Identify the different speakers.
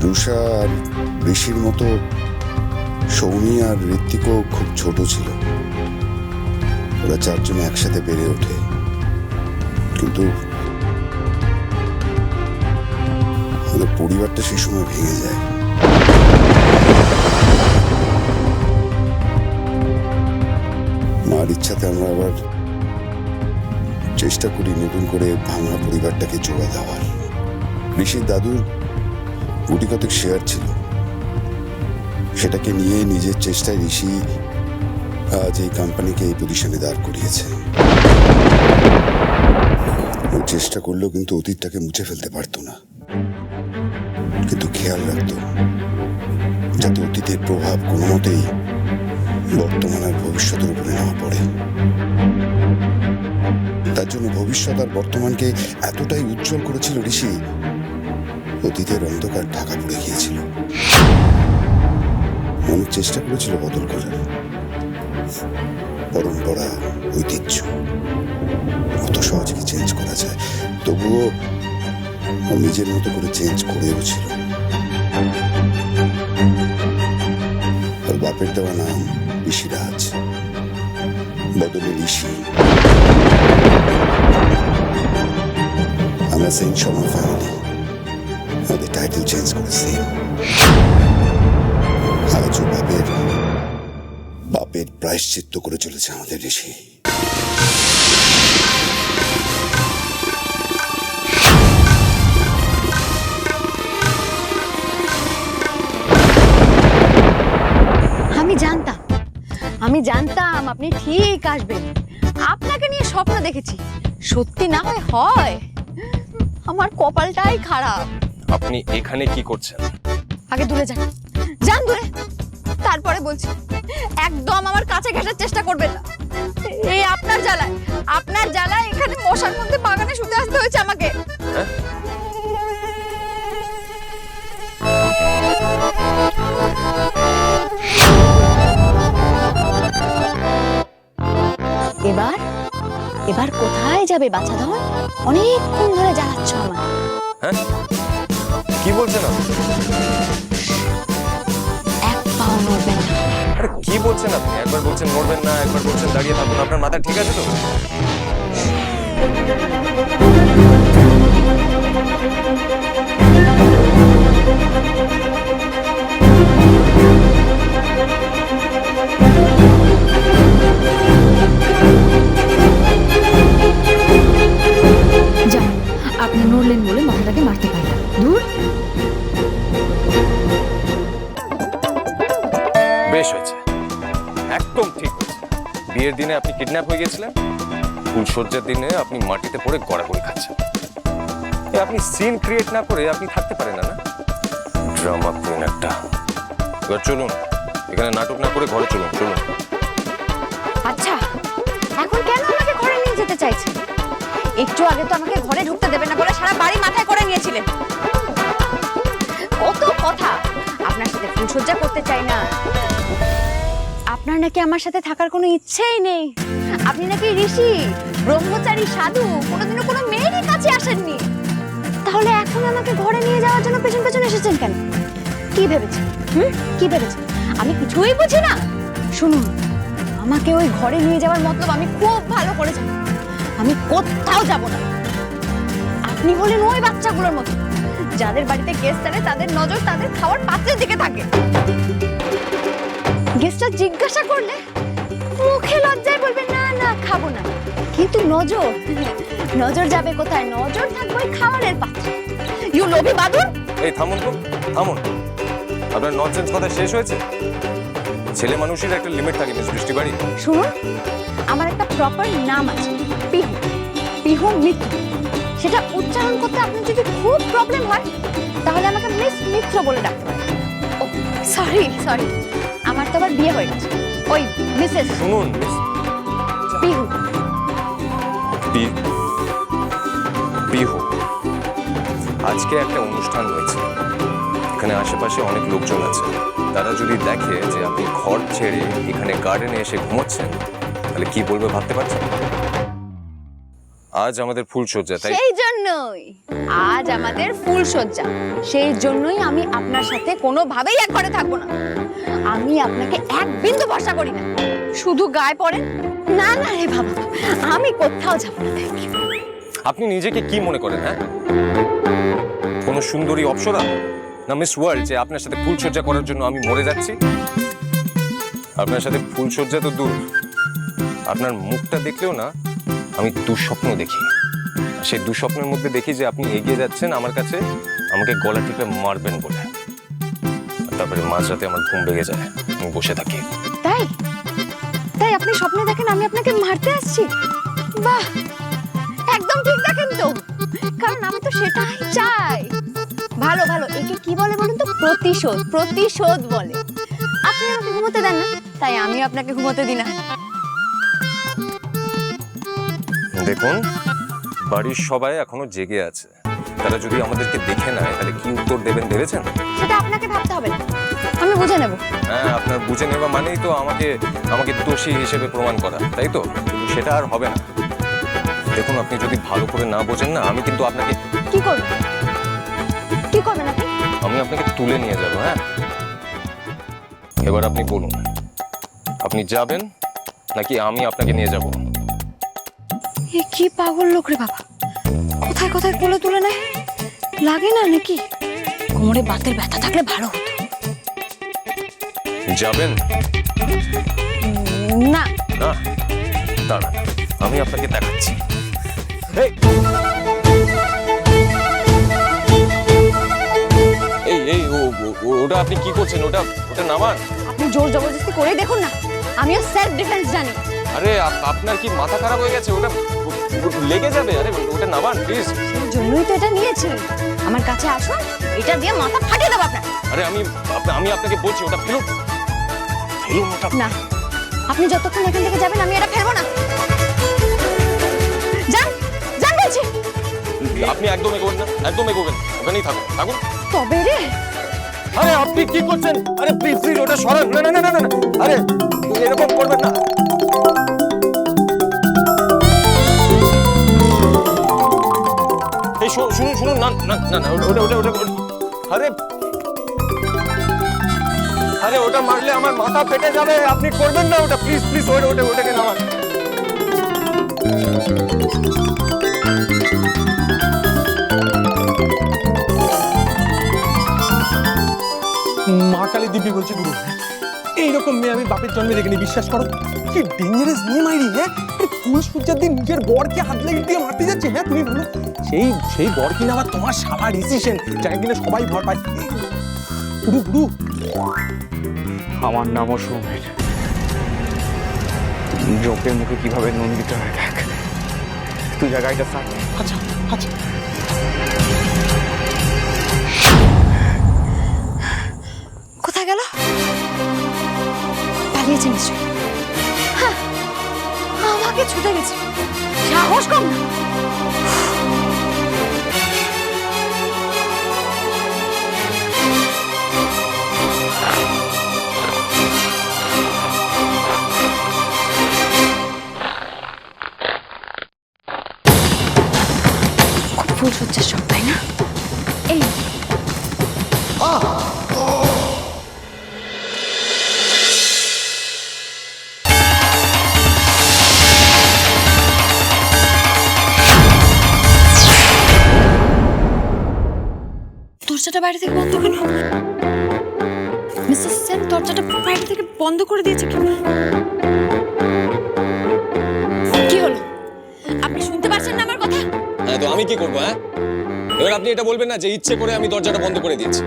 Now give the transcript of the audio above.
Speaker 1: রুষা আর ঋষির মতো সৌমি আর ঋত্বিকও খুব ছোট ছিল। ওরা চারজনে একসাথে বেড়ে ওঠে, কিন্তু আমাদের পরিবারটা সেই সময় ভেঙে যায়। মার ইচ্ছাতে আমরা আবার চেষ্টা করি নতুন করে ভাঙা পরিবারটাকে জোড়া দেওয়ার। ঋষির দাদুর গুটি কতক শেয়ার ছিল, সেটাকে নিয়ে নিজের চেষ্টায় ঋষি আজ এই কোম্পানিকে এই পজিশনে দাঁড় করিয়েছে। ও চেষ্টা করলেও কিন্তু অতীতটাকে মুছে ফেলতে পারতো না, কিন্তু খেয়াল রাখতো যাতে অতীতের প্রভাব কোনো মতেই বর্তমান আর ভবিষ্যতের উপরে না পড়ে। তার জন্য ভবিষ্যৎ আর বর্তমানকে এতটাই উজ্জ্বল করেছিল ঋষি, অতীতের অন্ধকার ঢাকা পড়ে গিয়েছিল। অনেক চেষ্টা করেছিল বদল করার, পরম্পরা, ঐতিহ্য কত সহজে কি চেঞ্জ করা যায়, তবুও নিজের মতো করে চেঞ্জ করেও ছিল। আর বাপের দেওয়া নাম ঋষিরাজ, বদলে ঋষি। আমরা সেন শর্মা ফ্যামিলি, আমাদের টাইটেল চেঞ্জ করে সেন। আজও বাপের প্রায়শ্চিত্ত করে চলেছে আমাদের ঋষি।
Speaker 2: আমি জানতাম আপনি ঠিক আসবেন। আপনাকে নিয়ে স্বপ্ন দেখেছি, সত্যি না হয় আমার কপালটাই খারাপ।
Speaker 3: আপনি এখানে কি করছেন?
Speaker 2: আগে দূরে যান, যান দূরে, তারপরে বলছি। একদম আমার কাছে ঘেঁষার চেষ্টা করবেন না। এই আপনার জ্বালায় এখানে মশার মধ্যে বাগানে শুতে আসতে হয়েছে আমাকে। এবার কোথায় যাবে বাছা ধন? অনেকক্ষণ ধরে জ্বালাচ্ছ আমার।
Speaker 3: হ্যাঁ, কি বলছেন আপনি?
Speaker 2: এক পাও নড়বেন না।
Speaker 3: আরে কি বলছেন আপনি? একবার বলছেন নড়বেন না, একবার বলছেন দাঁড়িয়ে থাকুন। আপনার মাথা ঠিক আছে তো?
Speaker 2: আপনি নড়লেন বলে মাথাটাকে মারতে পারলেন। দূর।
Speaker 3: বেশ হয়েছে, একদম ঠিক হয়েছে। বিয়ের দিনে আপনি কিডন্যাপ হয়ে গেছিলেন, ফুলসজ্জার দিনে আপনি মাটিতে পড়ে গড়াগড়ি খাচ্ছেন। আপনি সিন ক্রিয়েট না করে আপনি থাকতে পারেন না? ড্রামা কুইন একটা। এবার চলুন, এখানে নাটক না করে ঘরে চলুন।
Speaker 2: আচ্ছা, এখন কেন আমাকে ঘরে নিয়ে যেতে চাইছেন? একটু আগে তো আমাকে ঘরে ঢুকতে দেবেন না বলে সারা বাড়ি মাথায় করে নিয়েছিলেন। কত কথা। আপনার সাথে ফুলসজ্জা করতে চাই না, আপনার নাকি আমার সাথে থাকার কোনো ইচ্ছেই নেই, আপনি নাকি ঋষি, ব্রহ্মচারী, সাধু, কোনোদিনও কোনো মেয়েরই কাছে আসেননি। তাহলে এখন আমাকে ঘরে নিয়ে যাওয়ার জন্য পেছন পেছন এসেছেন কেন? কি ভেবেছেন? কি ভেবেছেন আমি কিছুই বুঝি না? শুনুন, আমাকে ওই ঘরে নিয়ে যাওয়ার মতলব আমি খুব ভালো করে জানি। আমি কোথাও যাব না। আপনি হলেন ওই বাচ্চাগুলোর মতো যাদের বাড়িতে গেস্ট আসে তাদের নজর তাদের খাওয়ার পাত্রের দিকে থাকে। গেস্টরা জিজ্ঞাসা করলে মুখে লজ্জায় বলবেন না না খাবো না, কিন্তু নজর যাবে কোথায়? নজর থাকবে ওই খাবারের পাত্রে। ইউ লোভী বাদুর।
Speaker 3: এই থামুন তো, থামুন। আপনার ননসেন্স কথা শেষ হয়েছে? ছেলে মানুষের একটা লিমিট থাকে মিস বৃষ্টিবাড়ি।
Speaker 2: শুনুন, আমার একটা প্রপার নাম আছে, পিহু মিত্র। সেটা উচ্চারণ করতে আপনার যদি খুব প্রবলেম হয় তাহলে আমাকে মিস মিত্র বলে ডাকতে পারেন। ও সরি, আমার তো আবার বিয়ে হয়ে গেছে। ওই মিসেস।
Speaker 3: শুনুন মিস পিহু, আজকে একটা অনুষ্ঠান হয়েছে, এখানে আশেপাশে অনেক লোকজন আছে। তারা যদি দেখে যে আপনি ঘর ছেড়ে এখানে গার্ডেনে এসে ঘুমোচ্ছেন, তাহলে কি বলবে ভাবতে পারছেন? আজ আমাদের ফুলসজ্জা, তাই
Speaker 2: সেই জন্য জন্যই আজ আমাদের ফুলসজ্জা, সেই জন্যই আমি আপনার সাথে কোনোভাবেই এক ঘরে থাকবো না। আমি আপনাকে এক বিন্দু ভরসা করি না, শুধু গায়ে পড়েন। না না রে বাবা, আমি কোথাও যাবো না। Thank you.
Speaker 3: আপনি নিজেকে কি মনে করেন? হ্যাঁ, কোন সুন্দরী অপ্সরা না মিস ওয়ার্ল্ড যে আপনার সাথে ফুলসজ্জা করার জন্য আমি মরে যাচ্ছি? আপনার সাথে ফুলসজ্জা তো দূর, আপনার মুখটা দেখলেও না আমি দুঃস্বপ্ন দেখি। সেই দুঃস্বপ্নের মধ্যে দেখি যে আপনি এগিয়ে যাচ্ছেন আমার কাছে আমাকে গলা টিপে মারবেন বলে, আর তারপরে মাঝরাতে আমার ঘুম ভেঙে যায়, আমি বসে থাকি।
Speaker 2: তাই তাই আপনি স্বপ্নে দেখেন আমি আপনাকে মারতে আসছি? বাহ, একদম ঠিক দেখেন তো, কারণ আমি তো সেটাই চাই। ভালো ভালো, একে কি বলে বলুন তো? প্রতিশোধ, প্রতিশোধ বলে। আপনি আমাকে ঘুমোতে দেন না, তাই আমি আপনাকে ঘুমোতে দিই না।
Speaker 3: দেখুন, বাড়ির সবাই এখনো জেগে আছে, তারা যদি আমাদেরকে দেখে নেয় তাহলে কি উত্তর দেবেন ভেবেছেন?
Speaker 2: সেটা আপনাকে ভাবতে হবে না, আমি বুঝে নেব।
Speaker 3: হ্যাঁ, আপনার বুঝে নেওয়া মানেই তো আমাকে আমাকে দোষী হিসেবে প্রমাণ করা, তাই তো? কিন্তু সেটা আর হবে না। দেখুন, আপনি যদি ভালো করে না বোঝেন না, আমি কিন্তু আপনাকে
Speaker 2: কি করবেন? কি করবেন আপনি?
Speaker 3: আমি আপনাকে তুলে নিয়ে যাব। হ্যাঁ, এবার আপনি বলুন, আপনি যাবেন নাকি আমি আপনাকে নিয়ে যাব?
Speaker 2: এ কি পাগল লোক রে বাবা, কোথায় কোথায় কোলে তুলে নেয়, লাগে না নাকি? কোমরে বাতের ব্যথা থাকলে ভালো হতো।
Speaker 3: যাবেন
Speaker 2: না
Speaker 3: না? দাঁড়ান, আমি আপনাকে দেখাচ্ছি। এই এই এই ওটা আপনি কি করছেন? ওটা ওটা নামান।
Speaker 2: আপনি জোর জবরদস্তি করে দেখুন না, আমিও সেলফ ডিফেন্স জানি।
Speaker 3: আরে আপনার কি মাথা খারাপ হয়ে গেছে? ওটা লেগে যাবে। আরে ওটা নামান প্লিজ।
Speaker 2: সেই জন্যই তো এটা নিয়েছি। আমার কাছে আসুন, এটা দিয়ে মাথা ফাটিয়ে দেবো আপনার।
Speaker 3: আরে আমি আপনাকে বলছি ওটা ফেলুন, ফেলুন ওটা।
Speaker 2: না, আপনি যতক্ষণ এখান থেকে যাবেন আমি এটা ফেলবো না। যান যান বলছি।
Speaker 3: আপনি একদম এগোবেন না, একদম এগোবেন, ওখানেই থাকুন থাকুন।
Speaker 2: তবে রে,
Speaker 3: আরে আপনি কি করছেন? আরে প্লিজ প্লিজ ওটা সরান। না না না না না, আরে এরকম করবেন না। এই শুনুন শুনুন, না না না না, ওটা ওটা ওটা আরে আরে ওটা মারলে আমার মাথা ফেটে যাবে। আপনি করবেন না ওটা, প্লিজ প্লিজ। ওটাকে নামান।
Speaker 4: মা কালী দিব্যি বলছি গুরু, এইরকম মেয়ে আমি বাপের জন্মে দেখিনি, বিশ্বাস করো। কি ডেঞ্জারাস মেয়ে মাইরি। হ্যাঁ, ফুল সূর্যের দিন নিজের বরকে হাত লাগিয়ে দিয়ে মারতে যাচ্ছে। হ্যাঁ, তুমি বলো, সেই বর কিনা আবার তোমার শালা ডিসিশন, যাকে কিনা সবাই ভর পায়। গুরু গুরু,
Speaker 5: আমার নামও সৌমের। জোকের মুখে কিভাবে নুন দিতে হয় দেখ। তুই জায়গাটা থাক।
Speaker 4: আচ্ছা আচ্ছা।
Speaker 2: কোথায় গেল? পালিয়েছে নিশ্চয়ই। হ্যাঁ, আমাকে ছুটে গেছে, সাহস কম না। ফুলসজ্জার সব, তাই না? এই দরজাটা বাইরে থেকে বন্ধ কেন? মিসেস সেন দরজাটা বাইরে থেকে বন্ধ করে দিয়েছে কেন? কি হলো? আপনি শুনতে পাচ্ছেন না আমার কথা?
Speaker 3: হ্যাঁ, তো আমি কি করবো? হ্যাঁ, এবার আপনি এটা বলবেন না যে ইচ্ছে করে আমি দরজাটা বন্ধ করে দিয়েছি।